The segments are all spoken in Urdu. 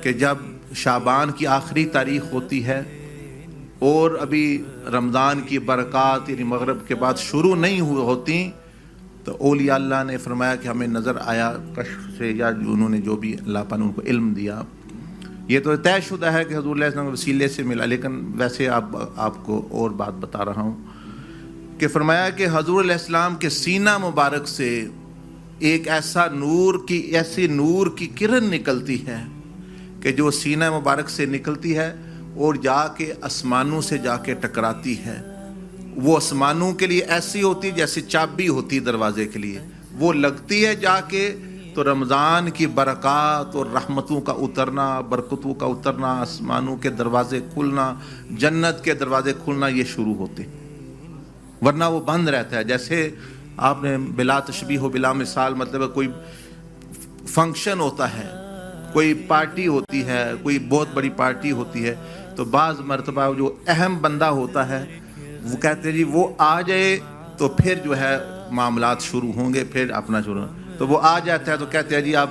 کہ جب شعبان کی آخری تاریخ ہوتی ہے اور ابھی رمضان کی برکات یعنی مغرب کے بعد شروع نہیں ہوتی، تو اولیاء اللہ نے فرمایا کہ ہمیں نظر آیا کشف سے، یا انہوں نے جو بھی اللہ پاک نے ان کو علم دیا، یہ تو طے شدہ ہے کہ حضور علیہ السلام کے وسیلے سے ملا، لیکن ویسے آپ کو اور بات بتا رہا ہوں کہ فرمایا کہ حضور علیہ السلام کے سینہ مبارک سے ایک ایسی نور کی کرن نکلتی ہے کہ جو سینہ مبارک سے نکلتی ہے اور جا کے آسمانوں سے جا کے ٹکراتی ہے۔ وہ آسمانوں کے لیے ایسی ہوتی جیسے چابی ہوتی دروازے کے لیے، وہ لگتی ہے جا کے تو رمضان کی برکات اور رحمتوں کا اترنا، برکتوں کا اترنا، آسمانوں کے دروازے کھلنا، جنت کے دروازے کھلنا یہ شروع ہوتے، ورنہ وہ بند رہتا ہے۔ جیسے آپ نے بلا تشبیہ و بلا مثال، مطلب کوئی فنکشن ہوتا ہے، کوئی پارٹی ہوتی ہے، کوئی بہت بڑی پارٹی ہوتی ہے، تو بعض مرتبہ جو اہم بندہ ہوتا ہے وہ کہتے ہیں جی وہ آ جائے تو پھر جو ہے معاملات شروع ہوں گے، پھر اپنا شروع، تو وہ آ جاتا ہے تو کہتے ہیں جی آپ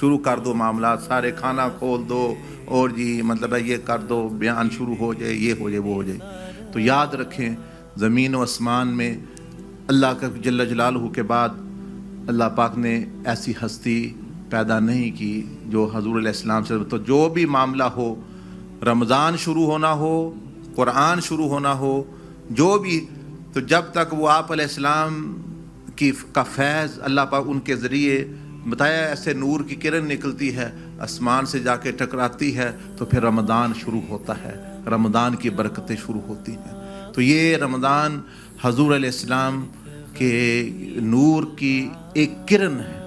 شروع کر دو معاملات، سارے کھانا کھول دو اور جی مطلب ہے یہ کر دو، بیان شروع ہو جائے، یہ ہو جائے وہ ہو جائے۔ تو یاد رکھیں زمین و آسمان میں اللہ کا جل جلالہ کے بعد اللہ پاک نے ایسی ہستی پیدا نہیں کی جو حضور علیہ السلام سے، تو جو بھی معاملہ ہو، رمضان شروع ہونا ہو، قرآن شروع ہونا ہو، جو بھی، تو جب تک وہ آپ علیہ السلام کا فیض اللہ پاک ان کے ذریعے بتایا، ایسے نور کی کرن نکلتی ہے، آسمان سے جا کے ٹکراتی ہے، تو پھر رمضان شروع ہوتا ہے، رمضان کی برکتیں شروع ہوتی ہیں۔ تو یہ رمضان حضور علیہ السلام کے نور کی ایک کرن ہے،